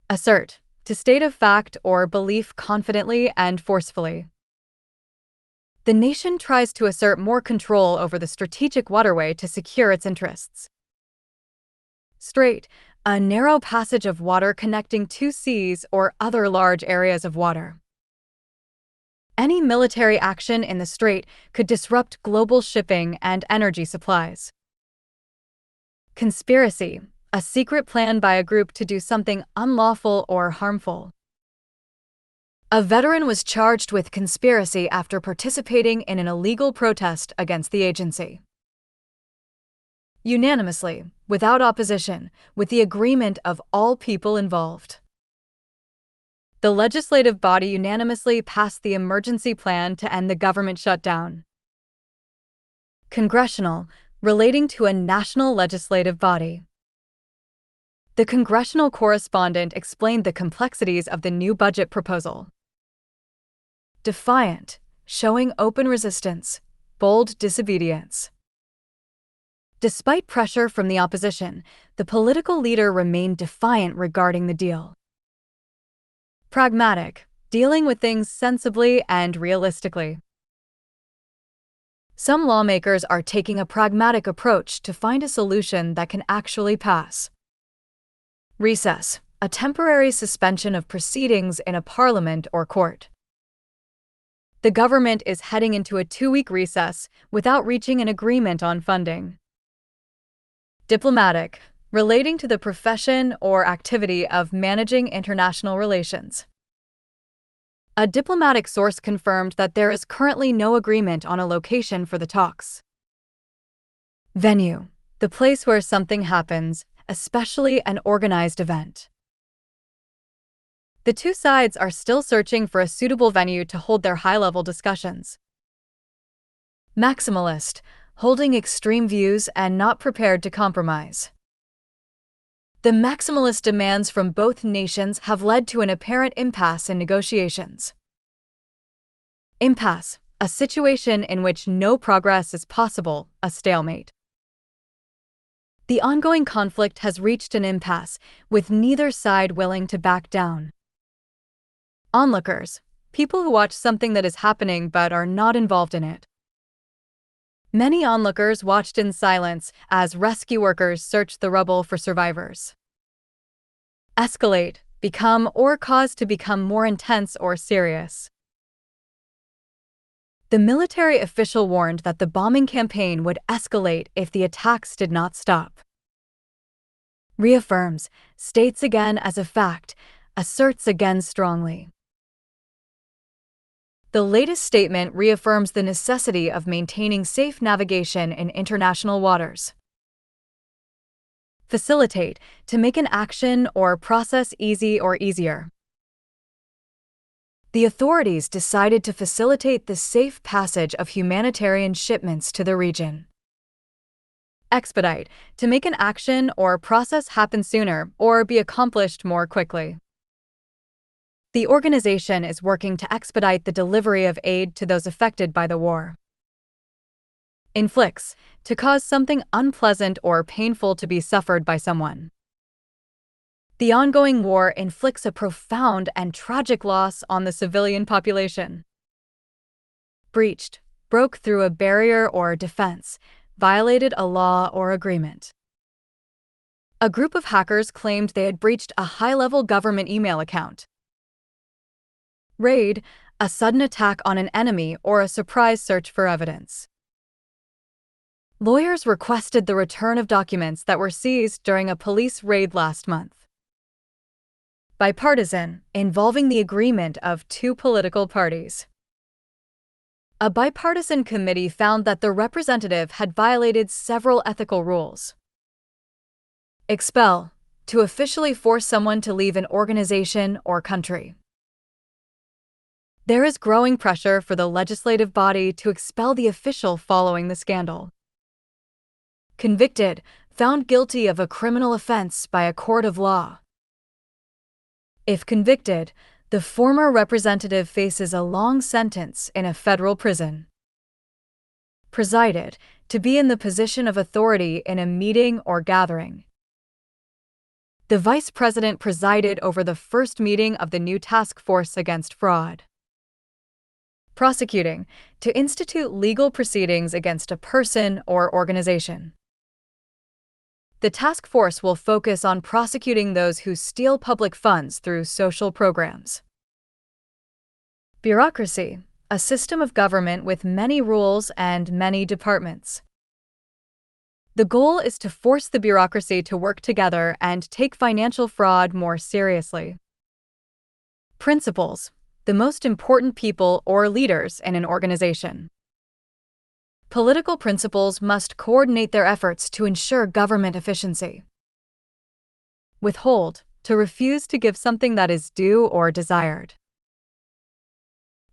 Assert, to state a fact or belief confidently and forcefully. The nation tries to assert more control over the strategic waterway to secure its interests. Strait, a narrow passage of water connecting two seas or other large areas of water. Any military action in the strait could disrupt global shipping and energy supplies. Conspiracy, a secret plan by a group to do something unlawful or harmful. A veteran was charged with conspiracy after participating in an illegal protest against the agency. Unanimously, without opposition, with the agreement of all people involved. The legislative body unanimously passed the emergency plan to end the government shutdown. Congressional, relating to a national legislative body. The congressional correspondent explained the complexities of the new budget proposal. Defiant, showing open resistance, bold disobedience. Despite pressure from the opposition, the political leader remained defiant regarding the deal. Pragmatic, dealing with things sensibly and realistically. Some lawmakers are taking a pragmatic approach to find a solution that can actually pass. Recess, a temporary suspension of proceedings in a parliament or court. The government is heading into a 2-week recess without reaching an agreement on funding. Diplomatic, relating to the profession or activity of managing international relations. A diplomatic source confirmed that there is currently no agreement on a location for the talks. Venue, the place where something happens, especially an organized event. The two sides are still searching for a suitable venue to hold their high-level discussions. Maximalist, holding extreme views and not prepared to compromise. The maximalist demands from both nations have led to an apparent impasse in negotiations. Impasse, a situation in which no progress is possible, a stalemate. The ongoing conflict has reached an impasse, with neither side willing to back down. Onlookers, people who watch something that is happening but are not involved in it. Many onlookers watched in silence as rescue workers searched the rubble for survivors. Escalate, become or cause to become more intense or serious. The military official warned that the bombing campaign would escalate if the attacks did not stop. Reaffirms, states again as a fact, asserts again strongly. The latest statement reaffirms the necessity of maintaining safe navigation in international waters. Facilitate, to make an action or process easy or easier. The authorities decided to facilitate the safe passage of humanitarian shipments to the region. Expedite, to make an action or process happen sooner or be accomplished more quickly. The organization is working to expedite the delivery of aid to those affected by the war. Inflicts, to cause something unpleasant or painful to be suffered by someone. The ongoing war inflicts a profound and tragic loss on the civilian population. Breached, broke through a barrier or defense, violated a law or agreement. A group of hackers claimed they had breached a high-level government email account. Raid, a sudden attack on an enemy or a surprise search for evidence. Lawyers requested the return of documents that were seized during a police raid last month. Bipartisan, involving the agreement of two political parties. A bipartisan committee found that the representative had violated several ethical rules. Expel, to officially force someone to leave an organization or country. There is growing pressure for the legislative body to expel the official following the scandal. Convicted, found guilty of a criminal offense by a court of law. If convicted, the former representative faces a long sentence in a federal prison. Presided, to be in the position of authority in a meeting or gathering. The vice president presided over the first meeting of the new task force against fraud. Prosecuting, to institute legal proceedings against a person or organization. The task force will focus on prosecuting those who steal public funds through social programs. Bureaucracy, a system of government with many rules and many departments. The goal is to force the bureaucracy to work together and take financial fraud more seriously. Principals, the most important people or leaders in an organization. Political principals must coordinate their efforts to ensure government efficiency. Withhold, to refuse to give something that is due or desired.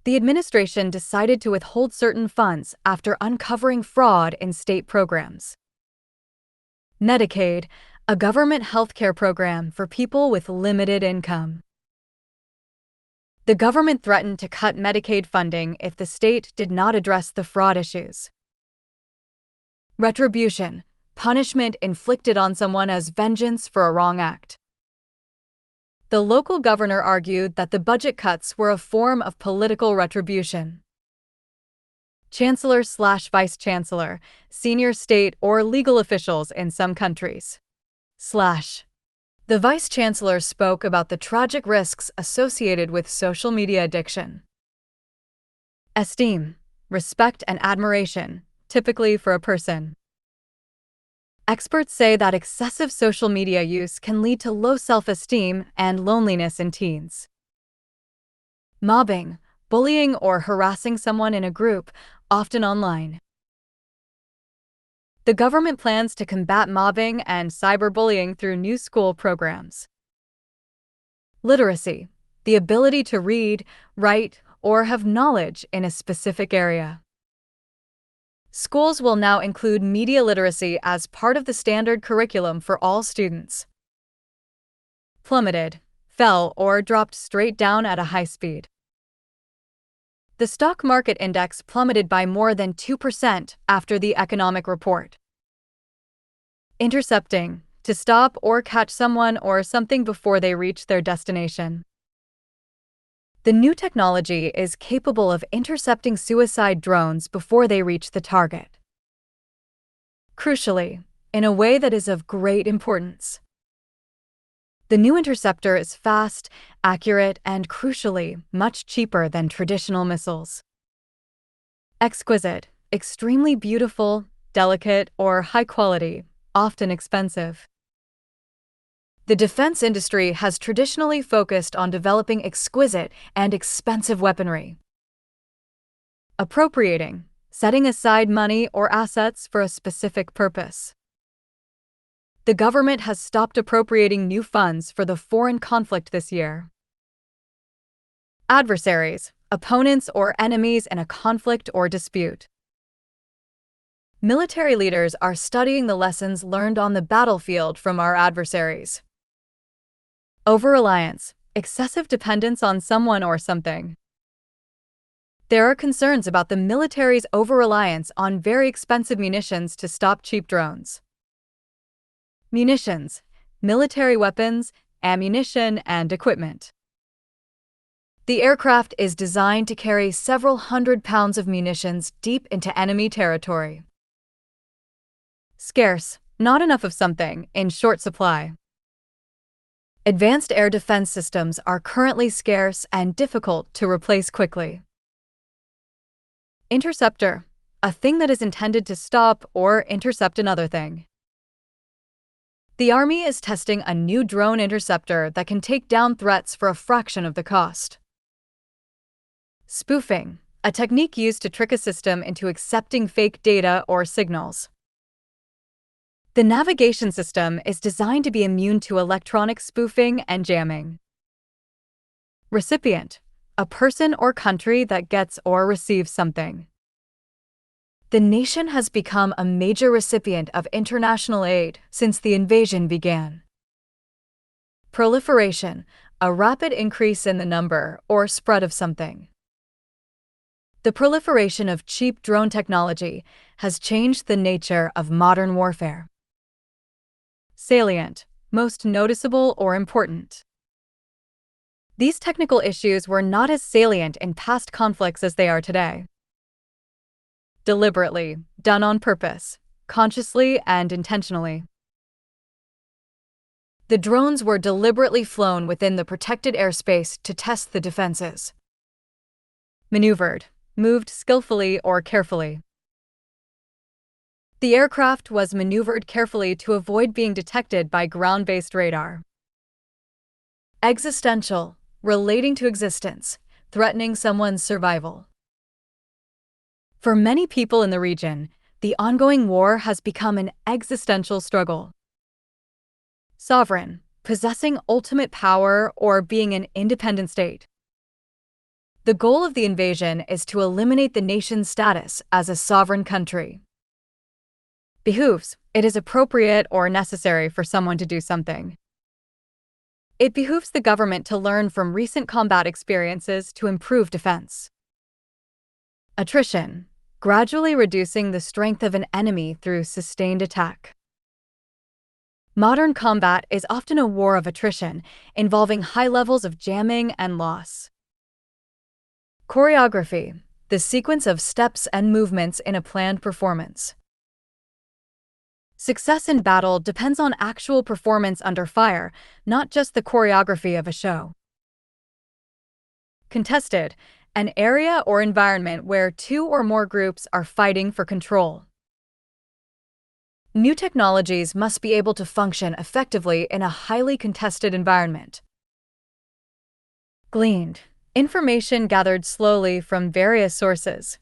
The administration decided to withhold certain funds after uncovering fraud in state programs. Medicaid, a government healthcare program for people with limited income. The government threatened to cut Medicaid funding if the state did not address the fraud issues. Retribution, punishment inflicted on someone as vengeance for a wrong act. The local governor argued that the budget cuts were a form of political retribution. Chancellor/vice chancellor, senior state or legal officials in some countries. The vice chancellor spoke about the tragic risks associated with social media addiction. Esteem, respect and admiration, typically for a person. Experts say that excessive social media use can lead to low self-esteem and loneliness in teens. Mobbing, bullying or harassing someone in a group, often online. The government plans to combat mobbing and cyberbullying through new school programs. Literacy, the ability to read, write, or have knowledge in a specific area. Schools will now include media literacy as part of the standard curriculum for all students. Plummeted, fell, or dropped straight down at a high speed. The stock market index plummeted by more than 2% after the economic report. Intercepting, to stop or catch someone or something before they reach their destination. The new technology is capable of intercepting suicide drones before they reach the target. Crucially, in a way that is of great importance. The new interceptor is fast, accurate, and crucially, much cheaper than traditional missiles. Exquisite, extremely beautiful, delicate, or high quality, often expensive. The defense industry has traditionally focused on developing exquisite and expensive weaponry. Appropriating, setting aside money or assets for a specific purpose. The government has stopped appropriating new funds for the foreign conflict this year. Adversaries, opponents or enemies in a conflict or dispute. Military leaders are studying the lessons learned on the battlefield from our adversaries. Over-reliance, excessive dependence on someone or something. There are concerns about the military's over-reliance on very expensive munitions to stop cheap drones. Munitions, military weapons, ammunition, and equipment. The aircraft is designed to carry several hundred pounds of munitions deep into enemy territory. Scarce, not enough of something, in short supply. Advanced air defense systems are currently scarce and difficult to replace quickly. Interceptor, a thing that is intended to stop or intercept another thing. The Army is testing a new drone interceptor that can take down threats for a fraction of the cost. Spoofing, a technique used to trick a system into accepting fake data or signals. The navigation system is designed to be immune to electronic spoofing and jamming. Recipient, a person or country that gets or receives something. The nation has become a major recipient of international aid since the invasion began. Proliferation, a rapid increase in the number or spread of something. The proliferation of cheap drone technology has changed the nature of modern warfare. Salient, most noticeable or important. These technical issues were not as salient in past conflicts as they are today. Deliberately, done on purpose, consciously and intentionally. The drones were deliberately flown within the protected airspace to test the defenses. Maneuvered, moved skillfully or carefully. The aircraft was maneuvered carefully to avoid being detected by ground-based radar. Existential, relating to existence, threatening someone's survival. For many people in the region, the ongoing war has become an existential struggle. Sovereign, possessing ultimate power or being an independent state. The goal of the invasion is to eliminate the nation's status as a sovereign country. Behooves, it is appropriate or necessary for someone to do something. It behooves the government to learn from recent combat experiences to improve defense. Attrition, gradually reducing the strength of an enemy through sustained attack. Modern combat is often a war of attrition, involving high levels of jamming and loss. Choreography, the sequence of steps and movements in a planned performance. Success in battle depends on actual performance under fire, not just the choreography of a show. Contested, an area or environment where two or more groups are fighting for control. New technologies must be able to function effectively in a highly contested environment. Gleaned, information gathered slowly from various sources.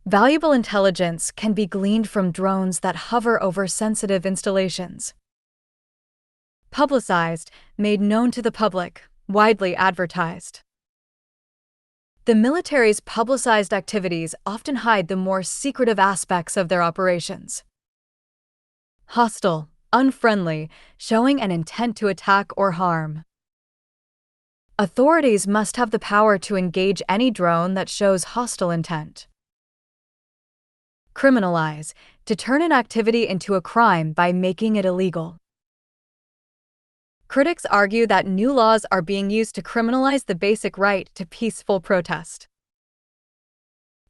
Valuable intelligence can be gleaned from drones that hover over sensitive installations. Publicized, made known to the public, widely advertised. The military's publicized activities often hide the more secretive aspects of their operations. Hostile, unfriendly, showing an intent to attack or harm. Authorities must have the power to engage any drone that shows hostile intent. Criminalize, to turn an activity into a crime by making it illegal. Critics argue that new laws are being used to criminalize the basic right to peaceful protest.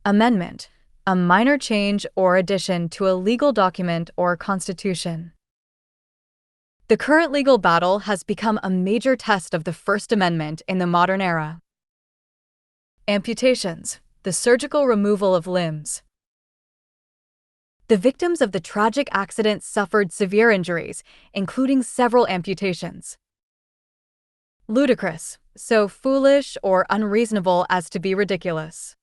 Amendment, a minor change or addition to a legal document or constitution. The current legal battle has become a major test of the First Amendment in the modern era. Amputations, the surgical removal of limbs. The victims of the tragic accident suffered severe injuries, including several amputations. Ludicrous, so foolish or unreasonable as to be ridiculous.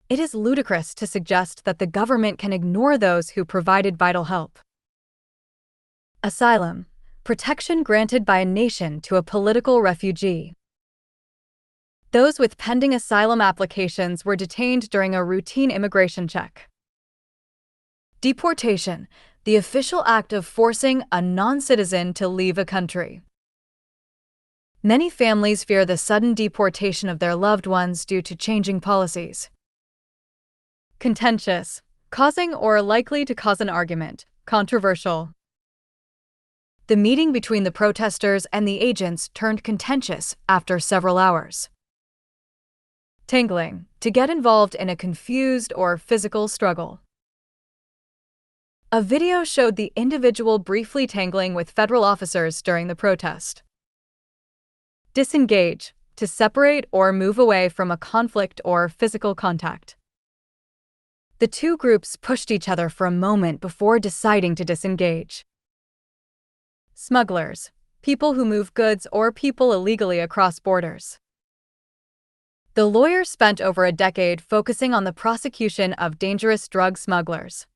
It is ludicrous to suggest that the government can ignore those who provided vital help. Asylum, protection granted by a nation to a political refugee. Those with pending asylum applications were detained during a routine immigration check. Deportation, the official act of forcing a non-citizen to leave a country. Many families fear the sudden deportation of their loved ones due to changing policies. Contentious, causing or likely to cause an argument, controversial. The meeting between the protesters and the agents turned contentious after several hours. Tangling, to get involved in a confused or physical struggle. A video showed the individual briefly tangling with federal officers during the protest. Disengage, to separate or move away from a conflict or physical contact. The two groups pushed each other for a moment before deciding to disengage. Smugglers, people who move goods or people illegally across borders. The lawyer spent over a decade focusing on the prosecution of dangerous drug smugglers.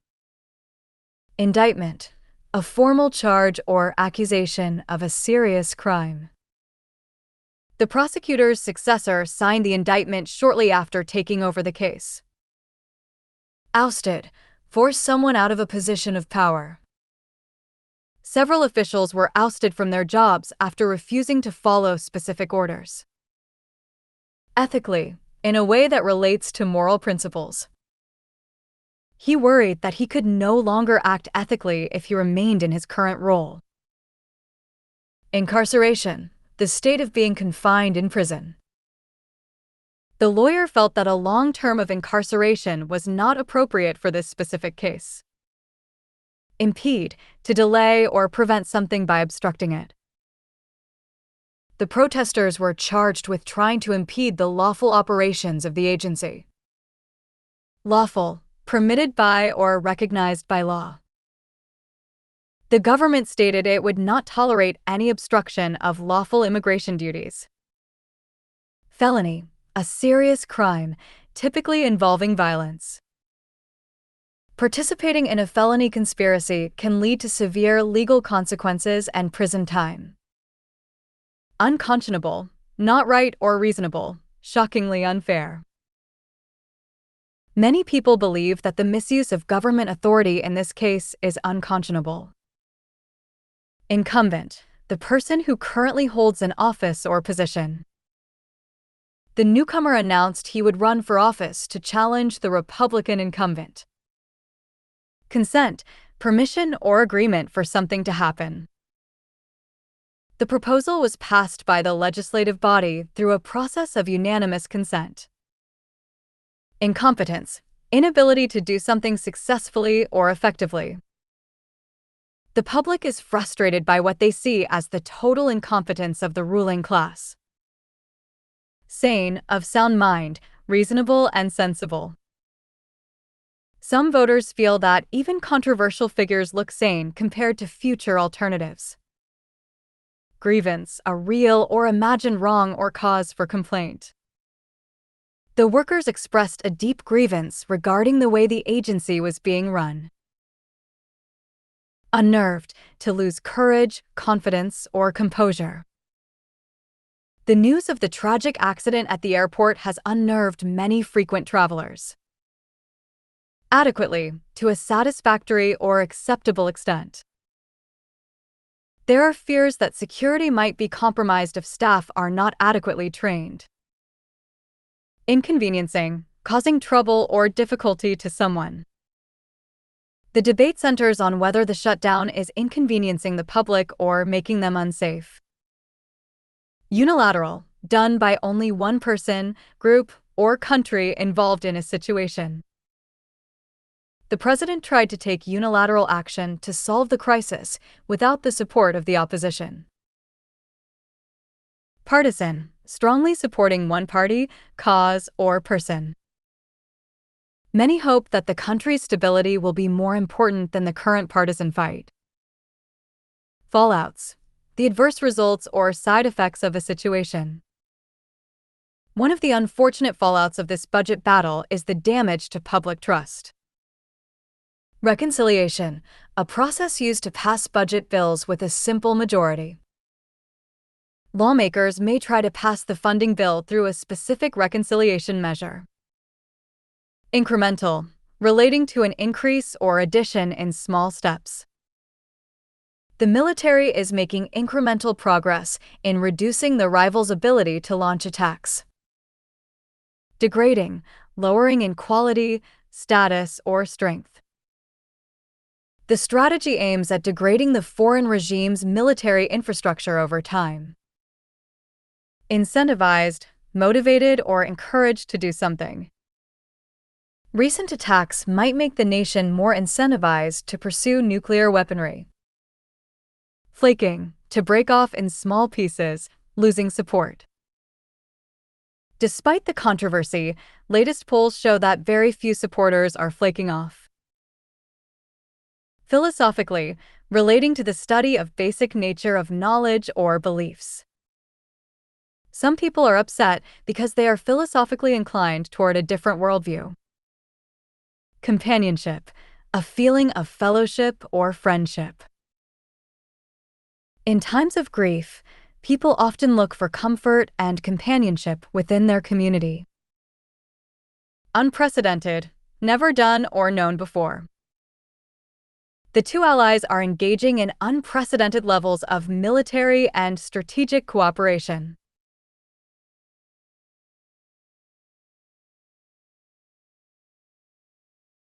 Indictment, a formal charge or accusation of a serious crime. The prosecutor's successor signed the indictment shortly after taking over the case. Ousted, force someone out of a position of power. Several officials were ousted from their jobs after refusing to follow specific orders. Ethically, in a way that relates to moral principles. He worried that he could no longer act ethically if he remained in his current role. Incarceration, the state of being confined in prison. The lawyer felt that a long term of incarceration was not appropriate for this specific case. Impede, to delay or prevent something by obstructing it. The protesters were charged with trying to impede the lawful operations of the agency. Lawful, permitted by or recognized by law. The government stated it would not tolerate any obstruction of lawful immigration duties. Felony, a serious crime, typically involving violence. Participating in a felony conspiracy can lead to severe legal consequences and prison time. Unconscionable, not right or reasonable, shockingly unfair. Many people believe that the misuse of government authority in this case is unconscionable. Incumbent, the person who currently holds an office or position. The newcomer announced he would run for office to challenge the Republican incumbent. Consent, permission or agreement for something to happen. The proposal was passed by the legislative body through a process of unanimous consent. Incompetence, inability to do something successfully or effectively. The public is frustrated by what they see as the total incompetence of the ruling class. Sane, of sound mind, reasonable and sensible. Some voters feel that even controversial figures look sane compared to future alternatives. Grievance, a real or imagined wrong or cause for complaint. The workers expressed a deep grievance regarding the way the agency was being run. Unnerved, to lose courage, confidence, or composure. The news of the tragic accident at the airport has unnerved many frequent travelers. Adequately, to a satisfactory or acceptable extent. There are fears that security might be compromised if staff are not adequately trained. Inconveniencing, causing trouble or difficulty to someone. The debate centers on whether the shutdown is inconveniencing the public or making them unsafe. Unilateral, done by only one person, group, or country involved in a situation. The president tried to take unilateral action to solve the crisis without the support of the opposition. Partisan, strongly supporting one party, cause, or person. Many hope that the country's stability will be more important than the current partisan fight. Fallouts, the adverse results or side effects of a situation. One of the unfortunate fallouts of this budget battle is the damage to public trust. Reconciliation, a process used to pass budget bills with a simple majority. Lawmakers may try to pass the funding bill through a specific reconciliation measure. Incremental, relating to an increase or addition in small steps. The military is making incremental progress in reducing the rival's ability to launch attacks. Degrading, lowering in quality, status, or strength. The strategy aims at degrading the foreign regime's military infrastructure over time. Incentivized, motivated, or encouraged to do something. Recent attacks might make the nation more incentivized to pursue nuclear weaponry. Flaking, to break off in small pieces, losing support. Despite the controversy, latest polls show that very few supporters are flaking off. Philosophically, relating to the study of basic nature of knowledge or beliefs. Some people are upset because they are philosophically inclined toward a different worldview. Companionship, a feeling of fellowship or friendship. In times of grief, people often look for comfort and companionship within their community. Unprecedented, never done or known before. The two allies are engaging in unprecedented levels of military and strategic cooperation.